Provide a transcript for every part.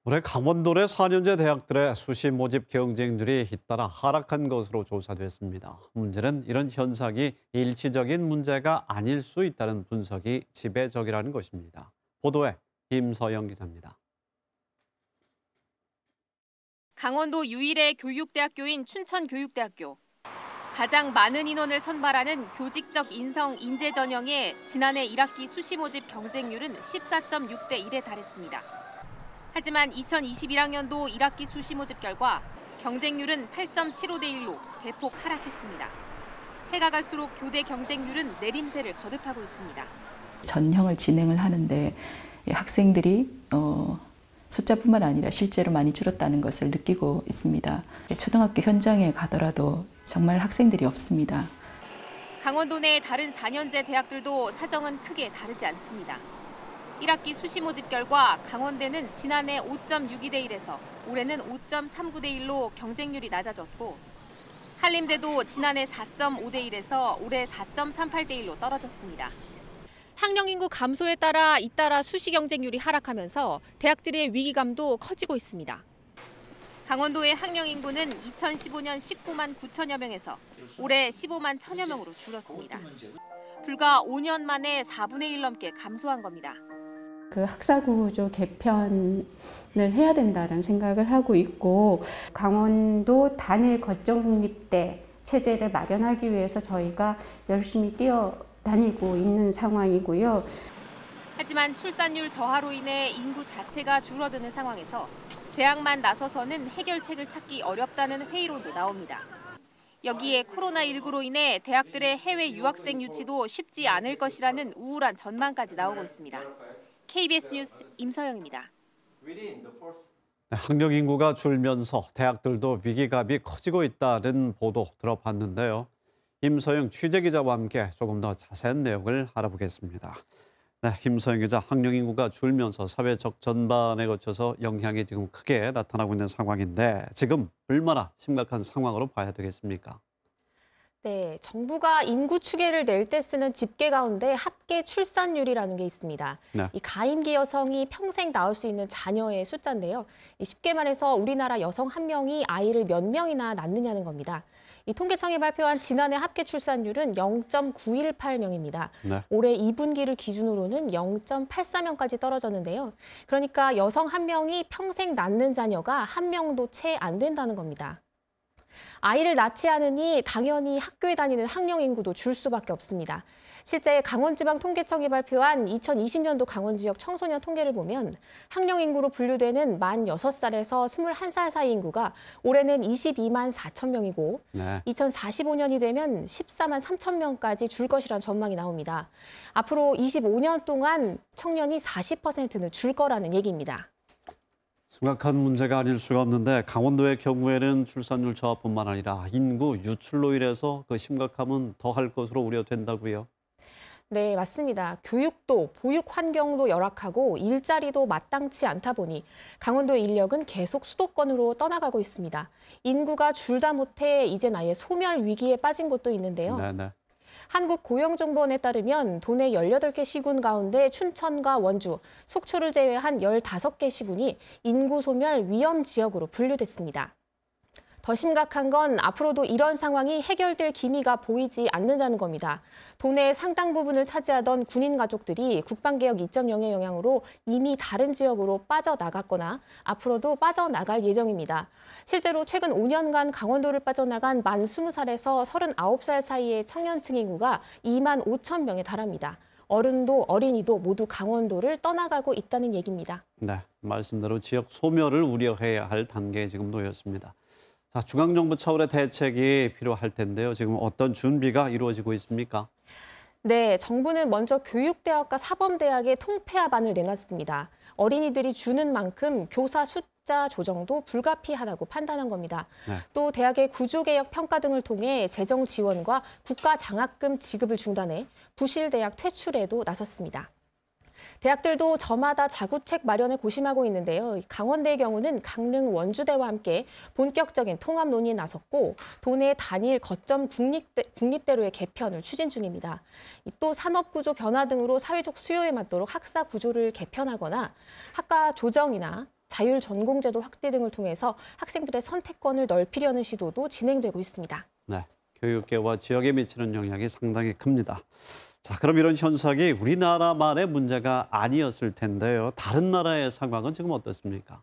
올해 강원도 내 4년제 대학들의 수시 모집 경쟁률이 잇따라 하락한 것으로 조사됐습니다. 문제는 이런 현상이 일시적인 문제가 아닐 수 있다는 분석이 지배적이라는 것입니다. 보도에 김서영 기자입니다. 강원도 유일의 교육대학교인 춘천교육대학교. 가장 많은 인원을 선발하는 교직적 인성 인재 전형의 지난해 1학기 수시 모집 경쟁률은 14.6대 1에 달했습니다. 하지만 2021학년도 1학기 수시 모집 결과 경쟁률은 8.75대 1로 대폭 하락했습니다. 해가 갈수록 교대 경쟁률은 내림세를 거듭하고 있습니다. 전형을 진행을 하는데 학생들이 숫자뿐만 아니라 실제로 많이 줄었다는 것을 느끼고 있습니다. 초등학교 현장에 가더라도 정말 학생들이 없습니다. 강원도 내 다른 4년제 대학들도 사정은 크게 다르지 않습니다. 1학기 수시 모집 결과 강원대는 지난해 5.62대 1에서 올해는 5.39대 1로 경쟁률이 낮아졌고 한림대도 지난해 4.5대 1에서 올해 4.38대 1로 떨어졌습니다. 학령 인구 감소에 따라 잇따라 수시 경쟁률이 하락하면서 대학들의 위기감도 커지고 있습니다. 강원도의 학령 인구는 2015년 19만 9천여 명에서 올해 15만 1천여 명으로 줄었습니다. 불과 5년 만에 4분의 1 넘게 감소한 겁니다. 그 학사구조 개편을 해야 된다는 생각을 하고 있고 강원도 단일 거점 국립대 체제를 마련하기 위해서 저희가 열심히 뛰어다니고 있는 상황이고요. 하지만 출산율 저하로 인해 인구 자체가 줄어드는 상황에서 대학만 나서서는 해결책을 찾기 어렵다는 회의론도 나옵니다. 여기에 코로나19로 인해 대학들의 해외 유학생 유치도 쉽지 않을 것이라는 우울한 전망까지 나오고 있습니다. KBS 뉴스 임서영입니다. 학령 인구가 줄면서 대학들도 위기감이 커지고 있다는 보도 들어봤는데요. 임서영 취재기자와 함께 조금 더 자세한 내용을 알아보겠습니다. 네, 임서영 기자, 학령 인구가 줄면서 사회적 전반에 거쳐서 영향이 지금 크게 나타나고 있는 상황인데 지금 얼마나 심각한 상황으로 봐야 되겠습니까? 네, 정부가 인구 추계를 낼 때 쓰는 집계 가운데 합계 출산율이라는 게 있습니다. 네. 이 가임기 여성이 평생 낳을 수 있는 자녀의 숫자인데요. 쉽게 말해서 우리나라 여성 한 명이 아이를 몇 명이나 낳느냐는 겁니다. 이 통계청이 발표한 지난해 합계 출산율은 0.918명입니다. 네. 올해 2분기를 기준으로는 0.84명까지 떨어졌는데요. 그러니까 여성 한 명이 평생 낳는 자녀가 한 명도 채 안 된다는 겁니다. 아이를 낳지 않으니 당연히 학교에 다니는 학령 인구도 줄 수밖에 없습니다. 실제 강원지방통계청이 발표한 2020년도 강원 지역 청소년 통계를 보면 학령 인구로 분류되는 만 6살에서 21살 사이 인구가 올해는 22만 4천 명이고 네. 2045년이 되면 14만 3천 명까지 줄 것이라는 전망이 나옵니다. 앞으로 25년 동안 청년이 40%는 줄 거라는 얘기입니다. 심각한 문제가 아닐 수가 없는데 강원도의 경우에는 출산율 저하뿐만 아니라 인구 유출로 인해서 그 심각함은 더할 것으로 우려된다고요? 네, 맞습니다. 교육도, 보육 환경도 열악하고 일자리도 마땅치 않다 보니 강원도의 인력은 계속 수도권으로 떠나가고 있습니다. 인구가 줄다 못해 이젠 아예 소멸 위기에 빠진 곳도 있는데요. 네네. 한국고용정보원에 따르면 도내 18개 시군 가운데 춘천과 원주, 속초를 제외한 15개 시군이 인구 소멸 위험 지역으로 분류됐습니다. 더 심각한 건 앞으로도 이런 상황이 해결될 기미가 보이지 않는다는 겁니다. 도내 상당 부분을 차지하던 군인 가족들이 국방개혁 2.0의 영향으로 이미 다른 지역으로 빠져나갔거나 앞으로도 빠져나갈 예정입니다. 실제로 최근 5년간 강원도를 빠져나간 만 20살에서 39살 사이의 청년층 인구가 2만 5천 명에 달합니다. 어른도 어린이도 모두 강원도를 떠나가고 있다는 얘기입니다. 네, 말씀대로 지역 소멸을 우려해야 할 단계에 지금 놓였습니다. 자, 중앙정부 차원의 대책이 필요할 텐데요. 지금 어떤 준비가 이루어지고 있습니까? 네, 정부는 먼저 교육대학과 사범대학의 통폐합안을 내놨습니다. 어린이들이 주는 만큼 교사 숫자 조정도 불가피하다고 판단한 겁니다. 네. 또 대학의 구조개혁 평가 등을 통해 재정 지원과 국가 장학금 지급을 중단해 부실대학 퇴출에도 나섰습니다. 대학들도 저마다 자구책 마련에 고심하고 있는데요. 강원대의 경우는 강릉 원주대와 함께 본격적인 통합 논의에 나섰고 도내 단일 거점 국립대로의 개편을 추진 중입니다. 또 산업구조 변화 등으로 사회적 수요에 맞도록 학사 구조를 개편하거나 학과 조정이나 자율 전공제도 확대 등을 통해서 학생들의 선택권을 넓히려는 시도도 진행되고 있습니다. 네, 교육계와 지역에 미치는 영향이 상당히 큽니다. 자, 그럼 이런 현상이 우리나라만의 문제가 아니었을 텐데요. 다른 나라의 상황은 지금 어떻습니까?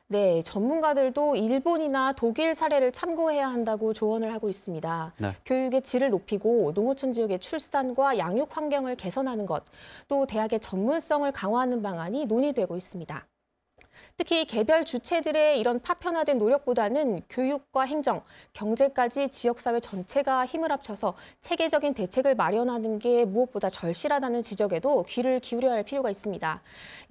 네, 전문가들도 일본이나 독일 사례를 참고해야 한다고 조언을 하고 있습니다. 네. 교육의 질을 높이고 농어촌 지역의 출산과 양육 환경을 개선하는 것, 또 대학의 전문성을 강화하는 방안이 논의되고 있습니다. 특히 개별 주체들의 이런 파편화된 노력보다는 교육과 행정, 경제까지 지역사회 전체가 힘을 합쳐서 체계적인 대책을 마련하는 게 무엇보다 절실하다는 지적에도 귀를 기울여야 할 필요가 있습니다.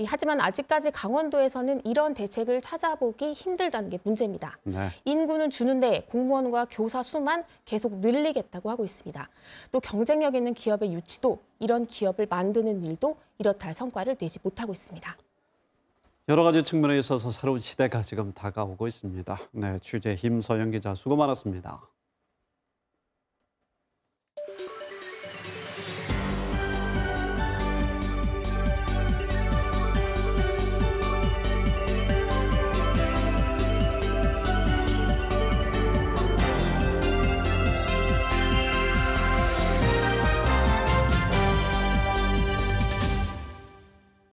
하지만 아직까지 강원도에서는 이런 대책을 찾아보기 힘들다는 게 문제입니다. 네. 인구는 주는데 공무원과 교사 수만 계속 늘리겠다고 하고 있습니다. 또 경쟁력 있는 기업의 유치도 이런 기업을 만드는 일도 이렇다 할 성과를 내지 못하고 있습니다. 여러 가지 측면에 있어서 새로운 시대가 지금 다가오고 있습니다. 네, 취재 임서영 기자 수고 많았습니다.